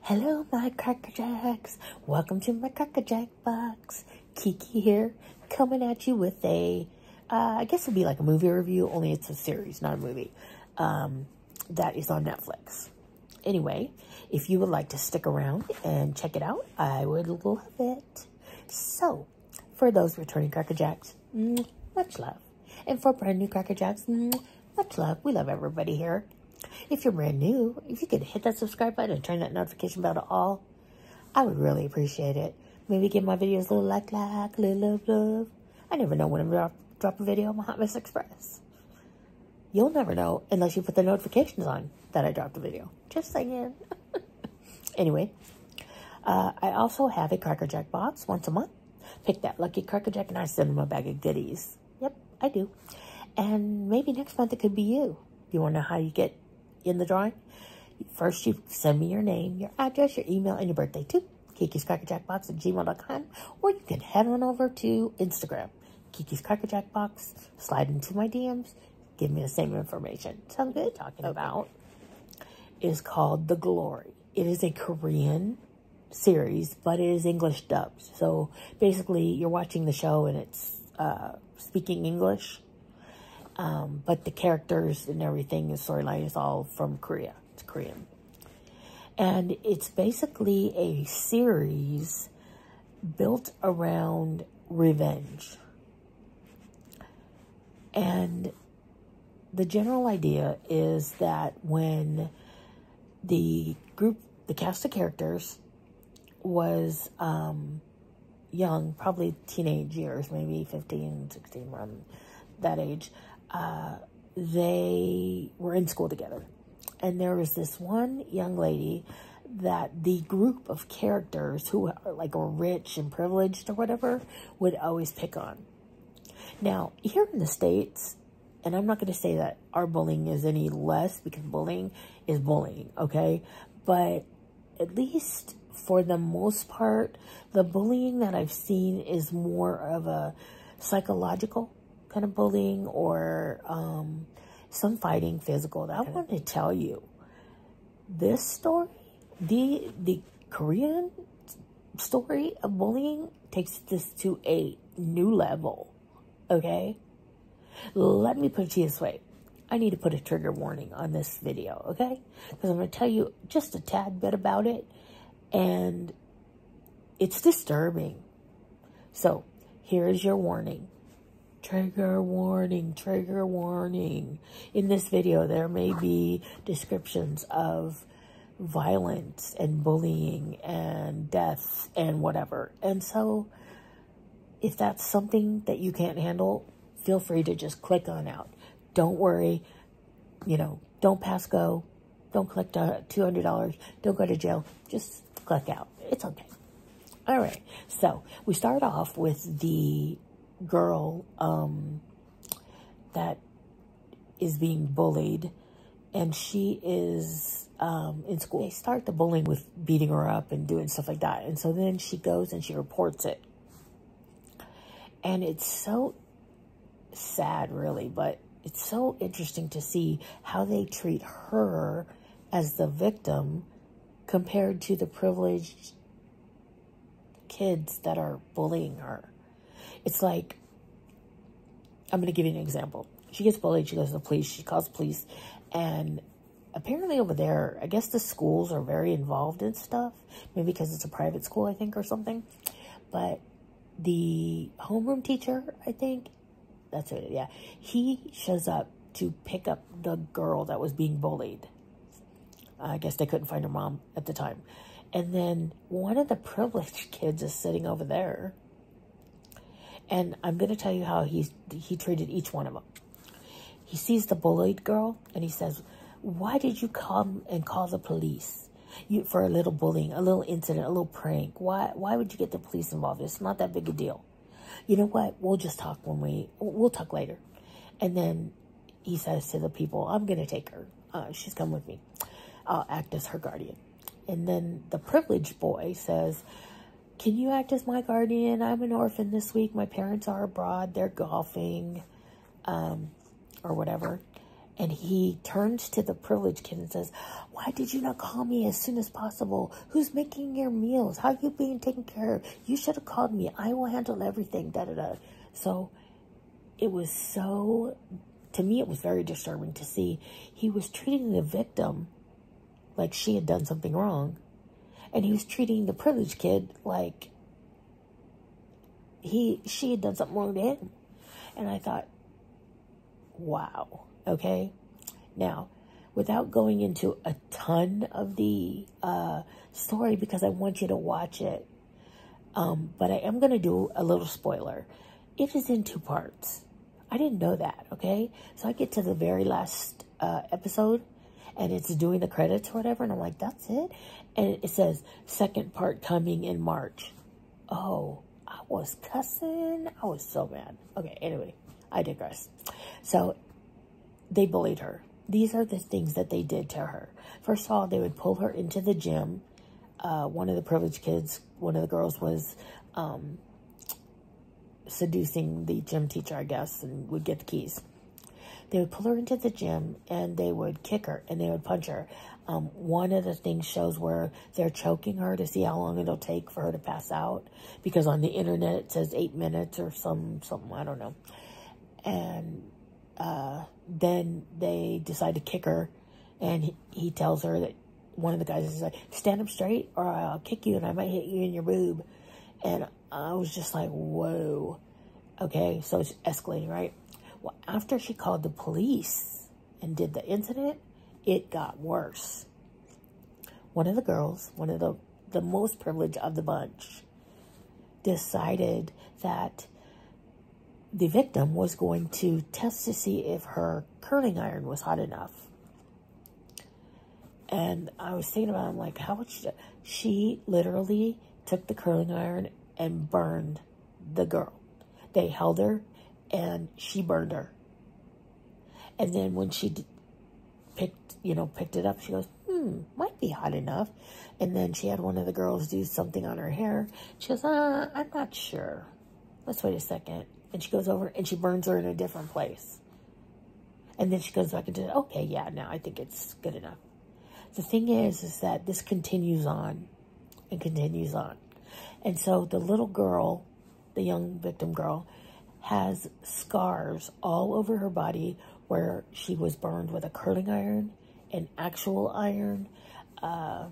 Hello, my Crackerjacks. Welcome to my Crackerjack Box. Kiki here, coming at you with a, I guess it'd be like a movie review, only it's a series, not a movie, that is on Netflix. Anyway, if you would like to stick around and check it out, I would love it. So, for those returning Crackerjacks, much love. And for brand new Crackerjacks, much love. We love everybody here. If you're brand new, if you could hit that subscribe button and turn that notification bell to all, I would really appreciate it. Maybe give my videos a little like, a little love. I never know when I'm going to drop a video on my Hot Mess Express. You'll never know unless you put the notifications on that I dropped a video. Just saying. Anyway, I also have a Crackerjack box once a month. Pick that lucky Crackerjack and I send them a bag of goodies. Yep, I do. And maybe next month it could be you. You want to know how you get in the drawing? First, you send me your name, your address, your email, and your birthday to kikiscrackerjackbox@gmail.com, or you can head on over to Instagram, kikiscrackerjackbox, slide into my DMs, give me the same information. Sound good? Talking about is called The Glory. It is a Korean series, but it is English dubbed. So basically, you're watching the show and it's speaking English. But the characters and everything, the storyline is all from Korea. It's Korean. And it's basically a series built around revenge. And the general idea is that when the cast of characters was young, probably teenage years, maybe 15, 16, around that age, they were in school together. And there was this one young lady that the group of characters who like were rich and privileged or whatever would always pick on. Now, here in the States, and I'm not going to say that our bullying is any less because bullying is bullying, okay? But at least for the most part, the bullying that I've seen is more of a psychological kind of bullying or some fighting, physical. I want to tell you, this story, the Korean story of bullying takes this to a new level, okay? Let me put it to you this way. I need to put a trigger warning on this video, okay? Because I'm going to tell you just a tad bit about it, and it's disturbing. So, here is your warning. Trigger warning, trigger warning. In this video, there may be descriptions of violence and bullying and death and whatever. And so, if that's something that you can't handle, feel free to just click on out. Don't worry. You know, don't pass go. Don't collect $200. Don't go to jail. Just click out. It's okay. All right. So, we start off with the girl that is being bullied, and she is in school. They start the bullying with beating her up and doing stuff like that, and so then she goes and she reports it. And it's so sad, really, but it's so interesting to see how they treat her as the victim compared to the privileged kids that are bullying her. It's like, I'm going to give you an example. She gets bullied. She goes to the police. She calls the police. And apparently over there, I guess the schools are very involved in stuff. Maybe because it's a private school, I think, or something. But the homeroom teacher, I think, that's it, yeah. He shows up to pick up the girl that was being bullied. I guess they couldn't find her mom at the time. And then one of the privileged kids is sitting over there. And I'm going to tell you how he treated each one of them. He sees the bullied girl, and he says, why did you come and call the police for a little bullying, a little incident, a little prank? Why would you get the police involved? It's not that big a deal. You know what? We'll just talk we'll talk later. And then he says to the people, I'm going to take her. She's come with me. I'll act as her guardian. And then the privileged boy says, can you act as my guardian? I'm an orphan this week. My parents are abroad. They're golfing, or whatever. And he turns to the privileged kid and says, why did you not call me as soon as possible? Who's making your meals? How are you being taken care of? You should have called me. I will handle everything, da-da-da. So it was so, to me, it was very disturbing to see he was treating the victim like she had done something wrong. And he was treating the privileged kid like she had done something wrong to him. And I thought, wow, okay? Now, without going into a ton of the story, because I want you to watch it, but I am going to do a little spoiler. It is in 2 parts. I didn't know that, okay? So I get to the very last episode, and it's doing the credits or whatever, and I'm like, that's it? And it says, 2nd part coming in March. Oh, I was cussing. I was so mad. Okay, anyway, I digress. So, they bullied her. These are the things that they did to her. First of all, they would pull her into the gym. One of the privileged kids, one of the girls was seducing the gym teacher, I guess, and would get the keys. They would pull her into the gym, and they would kick her, and they would punch her. One of the things shows where they're choking her to see how long it'll take for her to pass out, because on the internet it says 8 minutes or something, I don't know. And then they decide to kick her, and he tells her that one of the guys is like, stand up straight or I'll kick you and I might hit you in your boob. And I was just like, whoa. Okay, so it's escalating, right? Well, after she called the police and did the incident, it got worse. One of the girls, one of the most privileged of the bunch, decided that the victim was going to test to see if her curling iron was hot enough. And I was thinking about it, I'm like, how would she do? She literally took the curling iron and burned the girl. They held her and she burned her. And then when she picked it up, she goes, might be hot enough. And then she had one of the girls do something on her hair. She goes, I'm not sure. Let's wait a second. And she goes over and she burns her in a different place. And then she goes back and says, okay, yeah, now I think it's good enough. The thing is that this continues on and continues on. And so the little girl, the young victim girl, has scars all over her body where she was burned with a curling iron, an actual iron, all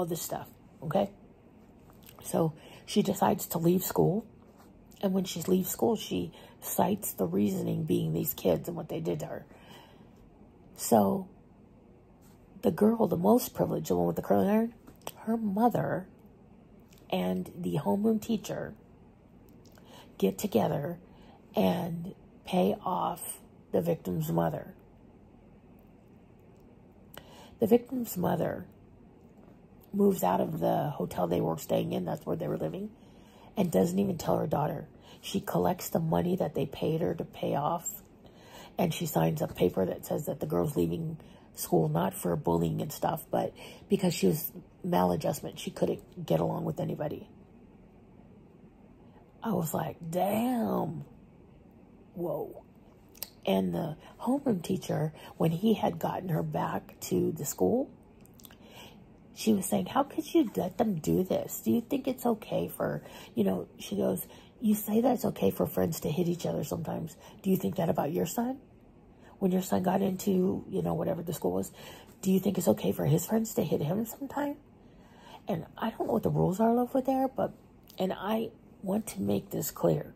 this stuff, okay? So she decides to leave school. And when she leaves school, she cites the reasoning being these kids and what they did to her. So the girl, the most privileged, the one with the curling iron, her mother and the homeroom teacher get together and pay off the victim's mother. The victim's mother moves out of the hotel they were staying in, that's where they were living, and doesn't even tell her daughter. She collects the money that they paid her to pay off, and she signs a paper that says that the girl's leaving school, not for bullying and stuff, but because she was maladjustment. She couldn't get along with anybody. I was like, damn. Whoa. And the homeroom teacher, when he had gotten her back to the school, she was saying, how could you let them do this? Do you think it's okay for, she goes, you say that it's okay for friends to hit each other sometimes. Do you think that about your son? When your son got into, whatever the school was, do you think it's okay for his friends to hit him sometime? And I don't know what the rules are over there, and I want to make this clear.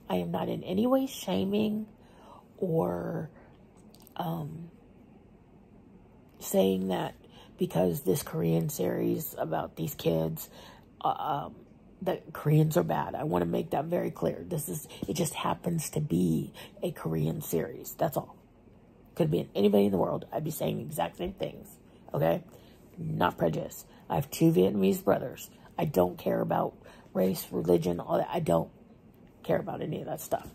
I am not in any way shaming or saying that because this Korean series about these kids, that Koreans are bad. I want to make that very clear. It just happens to be a Korean series. That's all. Could be anybody in the world. I'd be saying the exact same things. Okay? Not prejudice. I have 2 Vietnamese brothers. I don't care about race, religion, all that. I don't care about any of that stuff.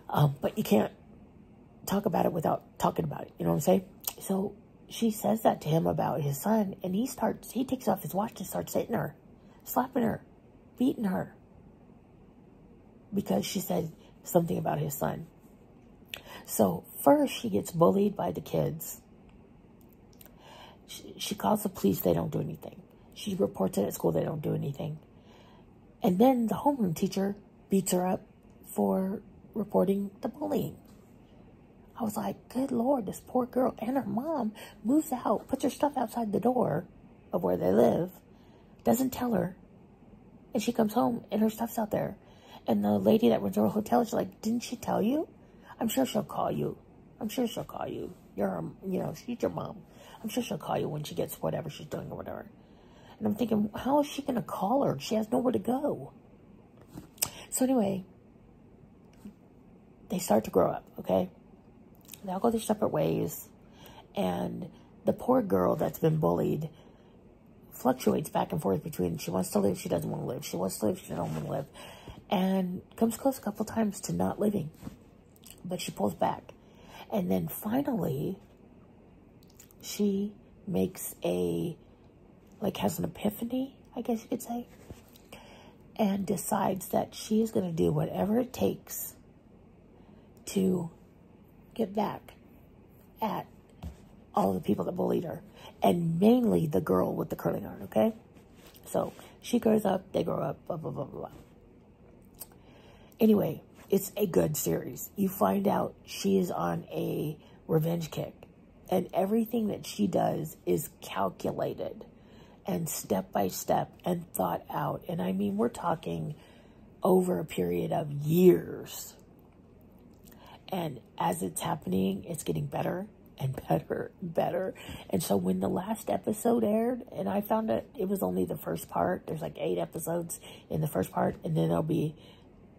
But you can't talk about it without talking about it. You know what I'm saying? So she says that to him about his son, and he takes off his watch and starts hitting her, slapping her, beating her, because she said something about his son. So first she gets bullied by the kids. She calls the police, they don't do anything. She reports it at school, they don't do anything. And then the homeroom teacher beats her up for reporting the bullying. I was like, good Lord, this poor girl. And her mom moves out, puts her stuff outside the door of where they live, doesn't tell her. And she comes home and her stuff's out there. And the lady that runs her hotel, she's like, didn't she tell you? I'm sure she'll call you. I'm sure she'll call you. She's your mom. I'm sure she'll call you when she gets whatever she's doing or whatever. And I'm thinking, how is she going to call her? She has nowhere to go. So anyway, they start to grow up, okay? They all go their separate ways. And the poor girl that's been bullied fluctuates back and forth between she wants to live, she doesn't want to live. She wants to live, she doesn't want to live. And comes close a couple times to not living. But she pulls back. And then finally, she makes has an epiphany, I guess you could say. And decides that she is going to do whatever it takes to get back at all the people that bullied her. And mainly the girl with the curling iron, okay? So she grows up, they grow up, blah, blah, blah, blah, blah. Anyway, it's a good series. You find out she is on a revenge kick. And everything that she does is calculated and step by step and thought out. And I mean, we're talking over a period of years. And as it's happening, it's getting better and better and better. And so when the last episode aired, and I found out it was only the first part. There's like 8 episodes in the first part, and then there'll be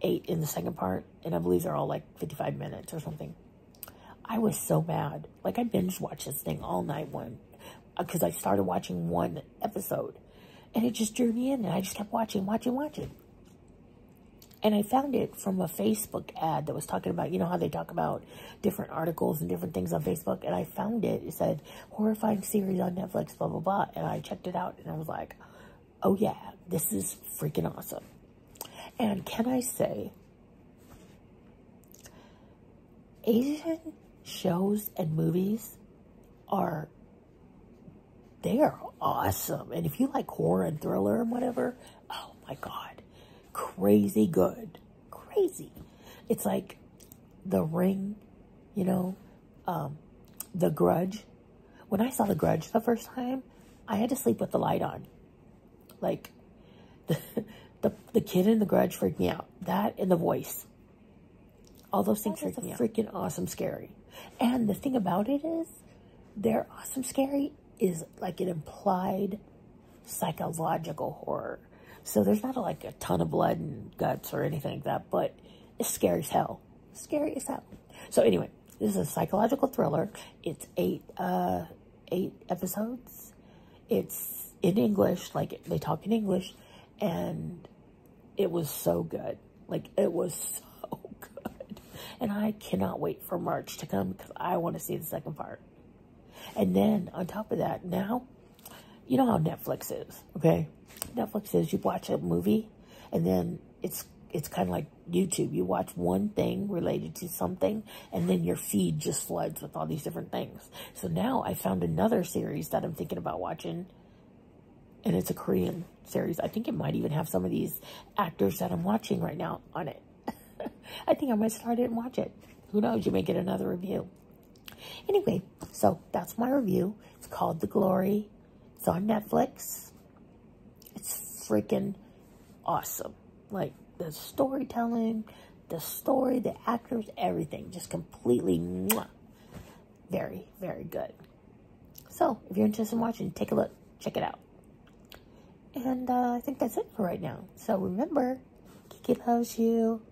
8 in the second part. And I believe they're all like 55 minutes or something. I was so mad. Like, I binge watched this thing all night because I started watching one episode. And it just drew me in, and I just kept watching. And I found it from a Facebook ad that was talking about, you know how they talk about different articles and different things on Facebook. And I found it. It said, horrifying series on Netflix, blah, blah, blah. And I checked it out, and I was like, oh, yeah, this is freaking awesome. And can I say, Asian shows and movies they are awesome. And if you like horror and thriller and whatever, oh my God, crazy good. Crazy. It's like The Ring, The Grudge. When I saw The Grudge the first time, I had to sleep with the light on. Like, the kid in The Grudge freaked me out. That and the voice. All those things freak me out. Freaking awesome scary. And the thing about it is, their awesome scary is like an implied psychological horror. So there's not like a ton of blood and guts or anything like that, but it's scary as hell. Scary as hell. So anyway, this is a psychological thriller. It's 8 episodes. It's in English, like they talk in English, and it was so good. Like, it was so good. And I cannot wait for March to come because I want to see the second part. And then on top of that, now, you know how Netflix is, okay? Netflix is, you watch a movie, and then it's kind of like YouTube. You watch one thing related to something, and then your feed just floods with all these different things. So now I found another series that I'm thinking about watching, and it's a Korean series. I think it might even have some of these actors that I'm watching right now on it. I think I might start it and watch it. Who knows? You may get another review. Anyway, so that's my review. It's called The Glory. It's on Netflix. It's freaking awesome. Like, the storytelling, the story, the actors, everything. Just completely mwah. Very, very good. So, if you're interested in watching, take a look. Check it out. And I think that's it for right now. So remember, Kiki loves you.